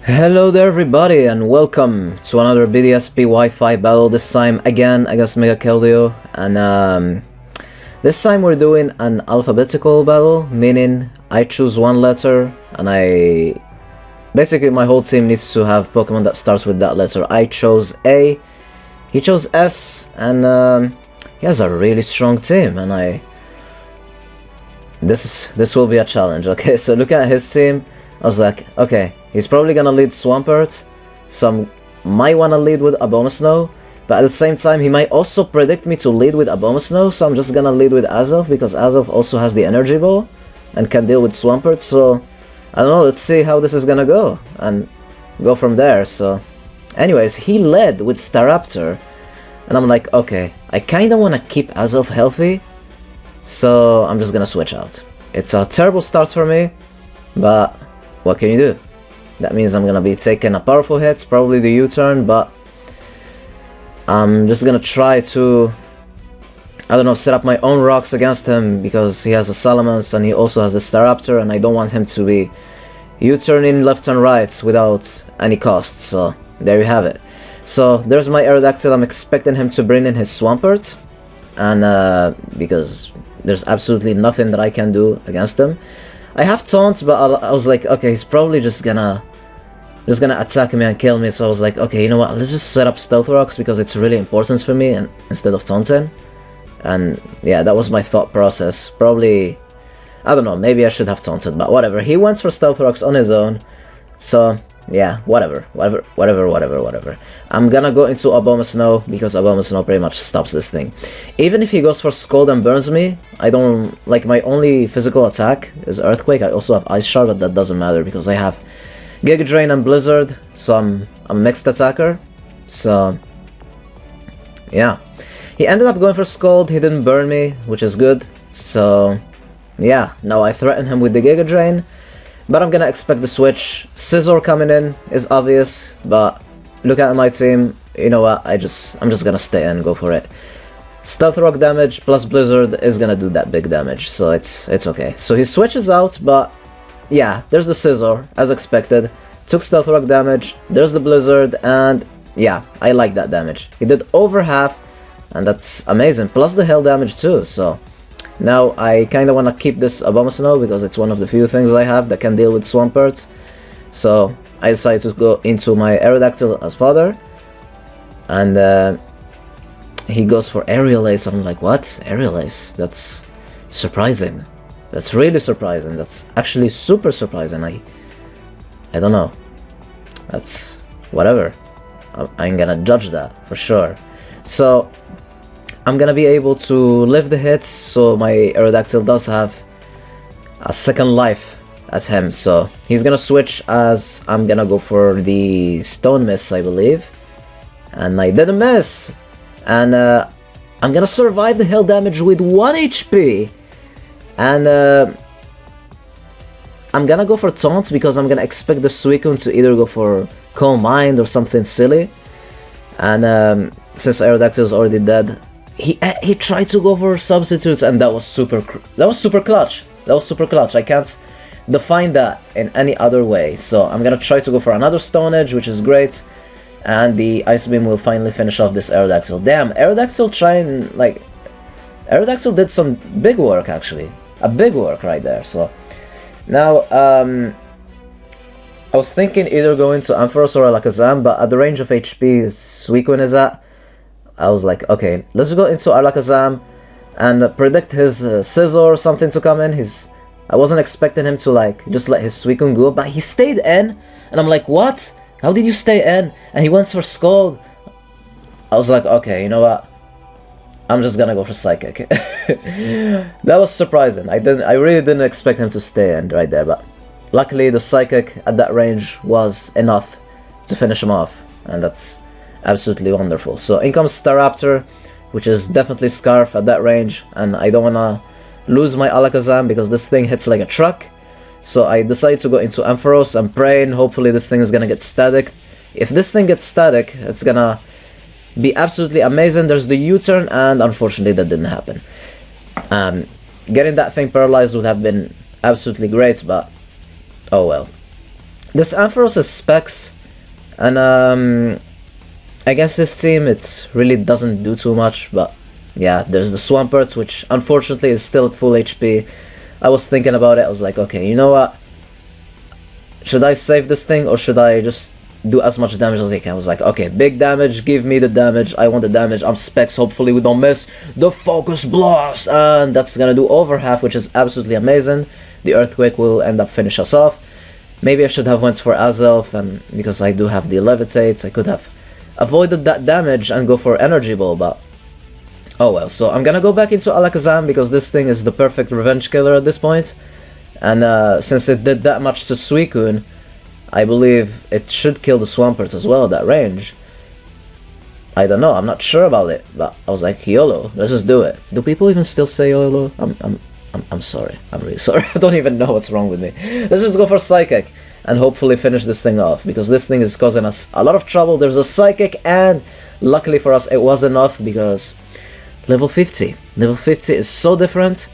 Hello there everybody and welcome to another BDSP Wi-Fi battle, this time again against Megakeldeo, and this time we're doing an alphabetical battle, meaning I choose one letter and basically my whole team needs to have Pokemon that starts with that letter. I chose A, he chose S, and he has a really strong team, and this will be a challenge. Okay, so look at his team. I was like, okay, he's probably gonna lead Swampert, some might wanna lead with Abomasnow, but at the same time he might also predict me to lead with Abomasnow, so I'm just gonna lead with Azelf because Azelf also has the Energy Ball and can deal with Swampert, so I don't know, let's see how this is gonna go and go from there. So anyways, he led with Staraptor and I'm like, okay, I kinda wanna keep Azelf healthy, so I'm just gonna switch out. It's a terrible start for me, but what can you do? That means I'm gonna be taking a powerful hit, probably the U-turn, but I'm just gonna try to, I don't know, set up my own rocks against him because he has a Salamence and he also has the Staraptor, and I don't want him to be U-turning left and right without any cost. So there you have it. So there's my Aerodactyl. I'm expecting him to bring in his Swampert, and because there's absolutely nothing that I can do against him. I have Taunt, but I was like, okay, he's probably just gonna attack me and kill me, so I was like, okay, you know what, let's just set up Stealth Rocks because it's really important for me, and instead of taunting. And yeah, that was my thought process. Probably, I don't know, maybe I should have taunted, but whatever. He went for Stealth Rocks on his own, so yeah, whatever. I'm gonna go into Abomasnow because Abomasnow pretty much stops this thing. Even if he goes for Scald and burns me, I don't, like, my only physical attack is Earthquake. I also have Ice Shard, but that doesn't matter because I have Giga Drain and Blizzard, so I'm a mixed attacker. So yeah, he ended up going for Scald. He didn't burn me, which is good. So yeah, now I threaten him with the Giga Drain, but I'm gonna expect the switch. Scizor coming in is obvious, but look at my team, you know what, I'm just gonna stay and go for it. Stealth Rock damage plus Blizzard is gonna do that big damage, so it's okay. So he switches out, but yeah, there's the Scizor, as expected. Took Stealth Rock damage, there's the Blizzard, and yeah, I like that damage. He did over half, and that's amazing, plus the Hail damage too, so now I kinda wanna keep this Abomasnow because it's one of the few things I have that can deal with Swampert. So I decided to go into my Aerodactyl as fodder, and he goes for Aerial Ace. I'm like, what? Aerial Ace? That's surprising. That's really surprising. That's actually super surprising. I don't know. That's whatever. I'm gonna judge that for sure. So I'm gonna be able to live the hits, so my Aerodactyl does have a second life as him, so he's gonna switch as I'm gonna go for the Stone Miss, I believe, and I didn't miss, and I'm gonna survive the Hail damage with 1 HP, and I'm gonna go for Taunt because I'm gonna expect the Suicune to either go for Calm Mind or something silly, and since Aerodactyl is already dead, he tried to go for Substitutes, and that was super clutch. That was super clutch. I can't define that in any other way. So I'm gonna try to go for another Stone Edge, which is great, and the Ice Beam will finally finish off this Aerodactyl. Damn, Aerodactyl Aerodactyl did some big work, actually. A big work right there. So now I was thinking either going to Ampharos or Alakazam, but at the range of HP Suicune is at, I was like, okay, let's go into Alakazam and predict his Scizor or something to come in. I wasn't expecting him to like just let his Suicune go, but he stayed in, and I'm like, what? How did you stay in? And he went for Scald. I was like, okay, you know what? I'm just gonna go for Psychic. That was surprising. I really didn't expect him to stay in right there, but luckily the Psychic at that range was enough to finish him off, and that's absolutely wonderful. So in comes Staraptor, which is definitely Scarf at that range, and I don't wanna lose my Alakazam because this thing hits like a truck. So I decided to go into Ampharos. I'm praying, hopefully this thing is gonna get static. If this thing gets static, it's gonna be absolutely amazing. There's the U-turn, and unfortunately that didn't happen. Getting that thing paralyzed would have been absolutely great, but oh well. This Ampharos is specs, and against this team it really doesn't do too much, but yeah, there's the Swampert, which unfortunately is still at full HP. I was thinking about it, I was like, okay, you know what? Should I save this thing, or should I just do as much damage as I can? I was like, okay, big damage, give me the damage, I want the damage, I'm specs, hopefully we don't miss the Focus Blast, and that's gonna do over half, which is absolutely amazing. The Earthquake will end up finish us off. Maybe I should have went for Azelf, and because I do have the Levitates, I could have avoided that damage and go for Energy Ball, but oh well. So I'm gonna go back into Alakazam because this thing is the perfect revenge killer at this point. And since it did that much to Suicune, I believe it should kill the Swampert as well at that range. I don't know, I'm not sure about it, but I was like, YOLO, let's just do it. Do people even still say YOLO? I'm sorry, I'm really sorry. I don't even know what's wrong with me. Let's just go for Psychic and hopefully finish this thing off, because this thing is causing us a lot of trouble. There's a Psychic, and luckily for us it was enough, because level 50 is so different.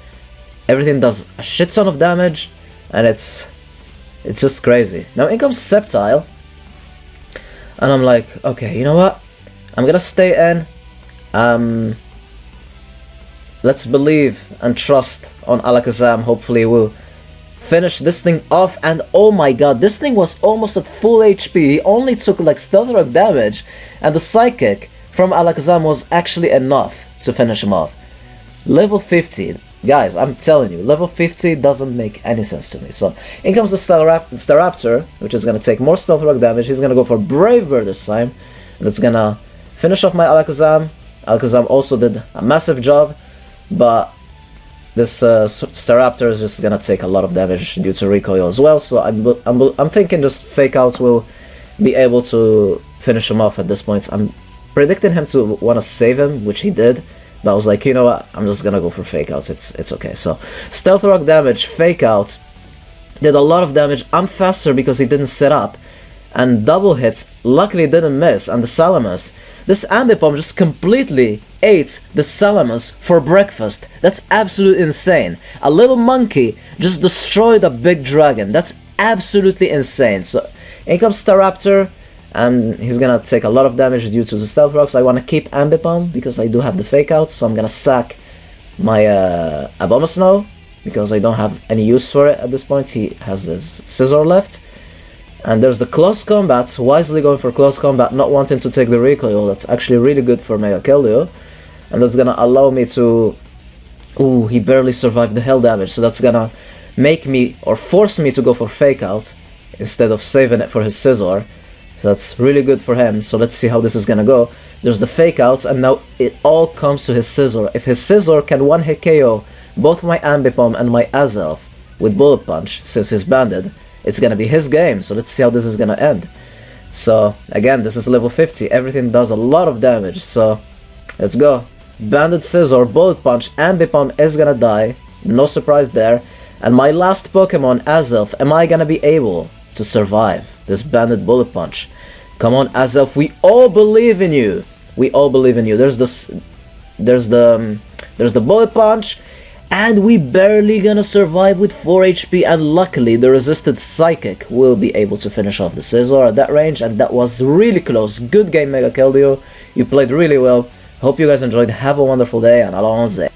Everything does a shit ton of damage, and it's just crazy. Now in comes Sceptile, and I'm like, okay, you know what? I'm gonna stay in. Let's believe and trust on Alakazam. Hopefully we'll finish this thing off. And oh my god, this thing was almost at full HP. He only took like Stealth Rock damage, and the Psychic from Alakazam was actually enough to finish him off. Level 50. Guys, I'm telling you, level 50 doesn't make any sense to me. So in comes the Staraptor, which is going to take more Stealth Rock damage. He's going to go for Brave Bird this time, and it's going to finish off my Alakazam. Alakazam also did a massive job, but this Staraptor is just going to take a lot of damage due to recoil as well. So I'm thinking just Fake Outs will be able to finish him off at this point. I'm predicting him to want to save him, which he did. But I was like, you know what, I'm just gonna go for Fake Outs, it's okay. So, Stealth Rock damage, Fake Out, did a lot of damage. I'm faster because he didn't set up. And double hits, luckily didn't miss. And the Salamas, this Ambipom just completely ate the Salamas for breakfast. That's absolutely insane. A little monkey just destroyed a big dragon. That's absolutely insane. So, in comes Staraptor, and he's gonna take a lot of damage due to the Stealth Rocks. I want to keep Ambipom because I do have the Fake Outs, so I'm gonna sack my Abomasnow because I don't have any use for it at this point. He has this Scizor left. And there's the Close Combat, wisely going for Close Combat, not wanting to take the recoil. That's actually really good for Megakeldeo. And that's gonna allow me to... Ooh, he barely survived the hell damage, so that's gonna make me, or force me to go for Fake Out instead of saving it for his Scizor. So that's really good for him. So let's see how this is gonna go. There's the Fake Outs, and now it all comes to his Scizor. If his Scizor can one-hit KO both my Ambipom and my Azelf with Bullet Punch, since he's banded, it's gonna be his game. So let's see how this is gonna end. So again, this is level 50. Everything does a lot of damage. So let's go. Banded Scizor, Bullet Punch, Ambipom is gonna die. No surprise there. And my last Pokemon, Azelf, am I gonna be able to survive this banded Bullet Punch? Come on, Azelf, we all believe in you. We all believe in you. There's the Bullet Punch, and we barely gonna survive with 4 HP, and luckily the resisted Psychic will be able to finish off the Scizor at that range, and that was really close. Good game, Megakeldeo. You played really well. Hope you guys enjoyed. Have a wonderful day, and allons-y.